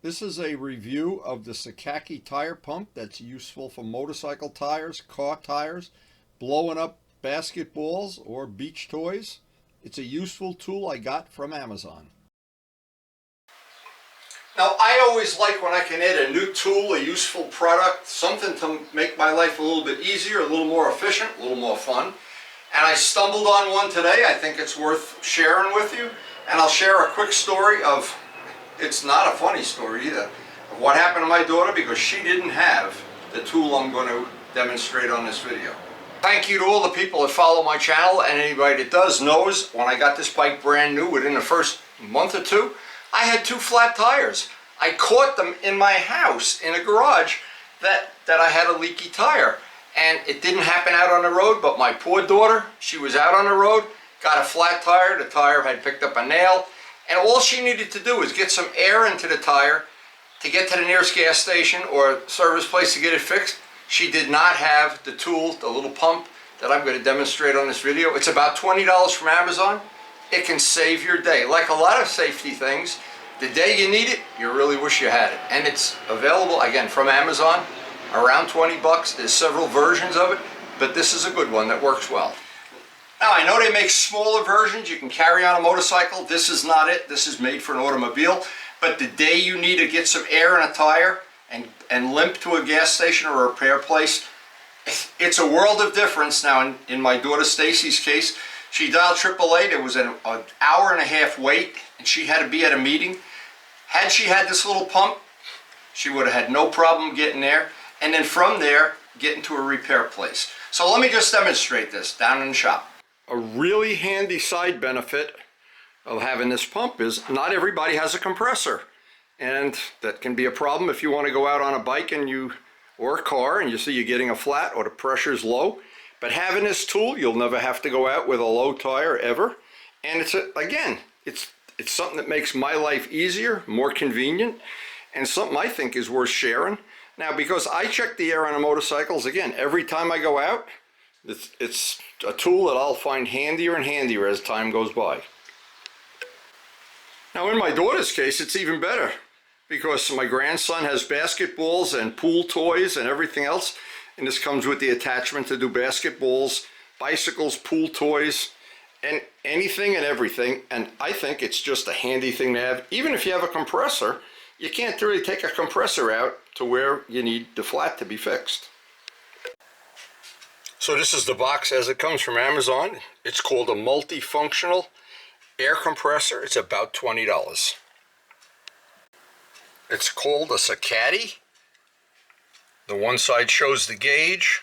This is a review of the Sakaki tire pump that's useful for motorcycle tires, car tires, blowing up basketballs or beach toys. It's a useful tool I got from Amazon. Now, I always like when I can add a new tool, a useful product, something to make my life a little bit easier, a little more efficient, a little more fun. And I stumbled on one today. I think it's worth sharing with you. And I'll share a quick story of, it's not a funny story either, of what happened to my daughter because she didn't have the tool I'm going to demonstrate on this video. Thank you to all the people that follow my channel, and anybody that does knows when I got this bike brand new, within the first month or two, I had two flat tires. I caught them in my house in a garage that I had a leaky tire. And it didn't happen out on the road, but my poor daughter, she was out on the road, got a flat tire, the tire had picked up a nail, and all she needed to do was get some air into the tire to get to the nearest gas station or service place to get it fixed. She did not have the tool, the little pump that I'm going to demonstrate on this video. It's about $20 from Amazon. It can save your day. Like a lot of safety things, the day you need it, you really wish you had it. And it's available, again, from Amazon, around 20 bucks. There's several versions of it, but this is a good one that works well. Now, I know they make smaller versions you can carry on a motorcycle. This is not it. This is made for an automobile. But the day you need to get some air in a tire and limp to a gas station or a repair place, it's a world of difference. Now, in my daughter Stacy's case, she dialed AAA. There was an hour and a half wait, and she had to be at a meeting. Had she had this little pump, she would have had no problem getting there. And then from there, getting to a repair place. So let me just demonstrate this down in the shop. A really handy side benefit of having this pump is not everybody has a compressor. And that can be a problem if you want to go out on a bike or a car and you see you're getting a flat or the pressure's low. But having this tool, you'll never have to go out with a low tire ever. And it's something that makes my life easier, more convenient, and something I think is worth sharing. Now, because I check the air on the motorcycles, again, every time I go out, it's a tool that I'll find handier and handier as time goes by. Now, in my daughter's case, it's even better because my grandson has basketballs and pool toys and everything else, and this comes with the attachment to do basketballs, bicycles, pool toys, and anything and everything. And I think it's just a handy thing to have. Even if you have a compressor, you can't really take a compressor out to where you need the flat to be fixed. So this is the box as it comes from Amazon. It's called a multifunctional air compressor. It's about $20. It's called a Sakaki. The one side shows the gauge,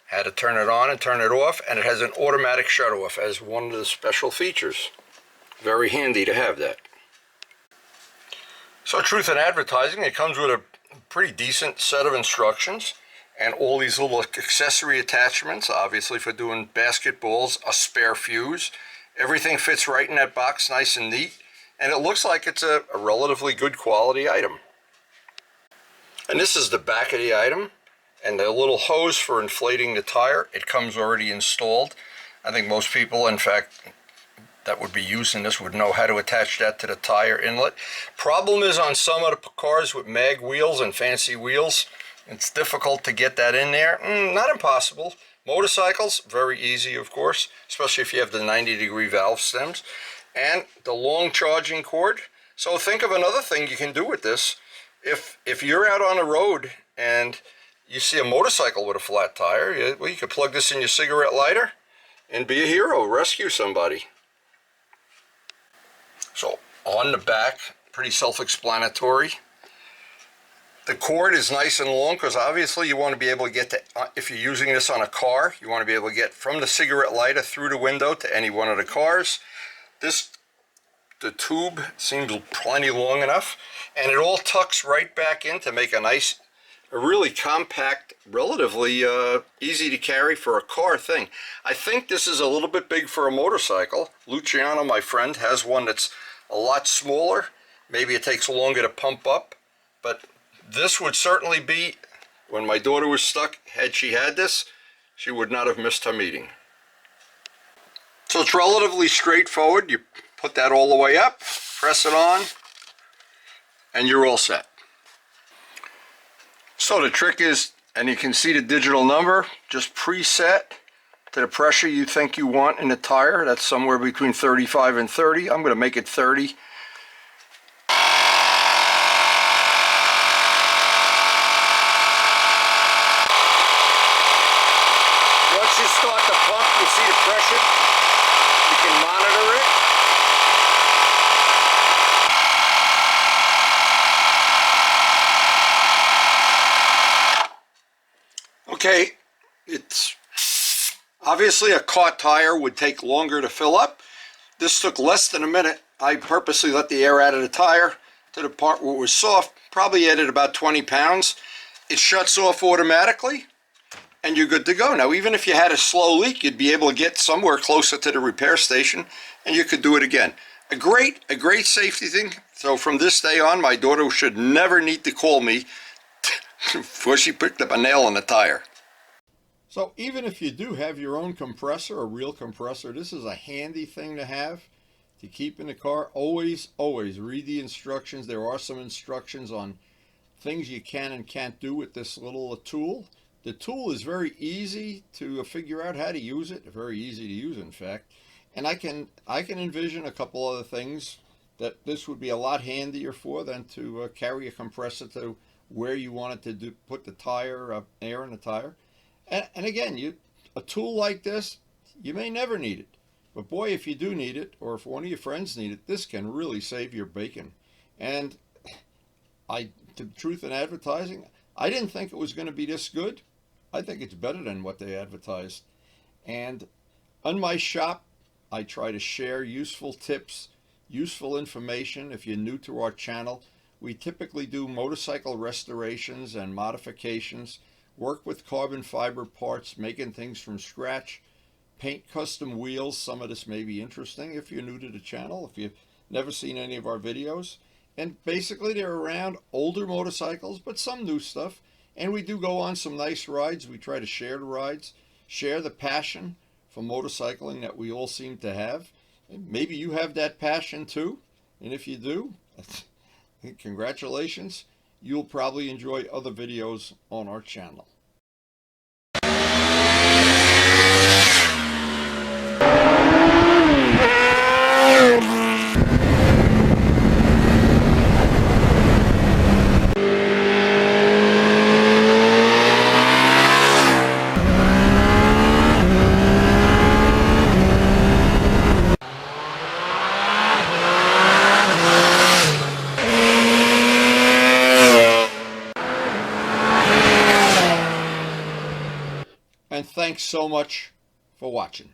how to turn it on and turn it off, and it has an automatic shut off as one of the special features. Very handy to have that. So, truth in advertising, it comes with a pretty decent set of instructions and all these little accessory attachments, obviously for doing basketballs, a spare fuse. Everything fits right in that box, nice and neat, and it looks like it's a relatively good quality item. And this is the back of the item, and the little hose for inflating the tire, it comes already installed. I think most people, in fact, that would be using this would know how to attach that to the tire inlet. Problem is, on some of the cars with mag wheels and fancy wheels, it's difficult to get that in there. Not impossible. Motorcycles, very easy, of course, especially if you have the 90-degree valve stems and the long charging cord. So think of another thing you can do with this. If you're out on the road and you see a motorcycle with a flat tire, well, you could plug this in your cigarette lighter and be a hero, rescue somebody. So on the back, pretty self-explanatory. The cord is nice and long because obviously you want to be able to get to, if you're using this on a car, you want to be able to get from the cigarette lighter through the window to any one of the cars. The tube seems plenty long enough, and it all tucks right back in to make a really compact, relatively easy to carry for a car thing. I think this is a little bit big for a motorcycle. Luciano, my friend, has one that's a lot smaller. Maybe it takes longer to pump up, but this would certainly be, when my daughter was stuck, had she had this, she would not have missed her meeting. So it's relatively straightforward. You put that all the way up, press it on, and you're all set. So the trick is, and you can see the digital number, just preset to the pressure you think you want in the tire. That's somewhere between 35 and 30. I'm going to make it 30. Once you start the pump, you see the pressure. You can monitor it. Okay, it's obviously a caught tire would take longer to fill up. This took less than a minute. I purposely let the air out of the tire to the part where it was soft, probably added about 20 pounds. It shuts off automatically and you're good to go. Now, even if you had a slow leak, you'd be able to get somewhere closer to the repair station and you could do it again. A great safety thing. So from this day on, my daughter should never need to call me before she picked up a nail in the tire. So even if you do have your own compressor, a real compressor, this is a handy thing to have to keep in the car. Always read the instructions. There are some instructions on things you can and can't do with this little tool. The tool is very easy to figure out how to use it. Very easy to use, in fact. And I can envision a couple other things that this would be a lot handier for than to carry a compressor to where you want it to put the tire, air in the tire. And again, a tool like this, you may never need it. But boy, if you do need it, or if one of your friends need it, this can really save your bacon. And the truth in advertising, I didn't think it was going to be this good. I think it's better than what they advertised. And on my shop, I try to share useful tips, useful information. If you're new to our channel, we typically do motorcycle restorations and modifications, work with carbon fiber parts, making things from scratch, paint custom wheels. Some of this may be interesting if you're new to the channel, if you've never seen any of our videos. And basically they're around older motorcycles, but some new stuff. And we do go on some nice rides. We try to share the rides, share the passion for motorcycling that we all seem to have. And maybe you have that passion too. And if you do, congratulations. You'll probably enjoy other videos on our channel. And thanks so much for watching.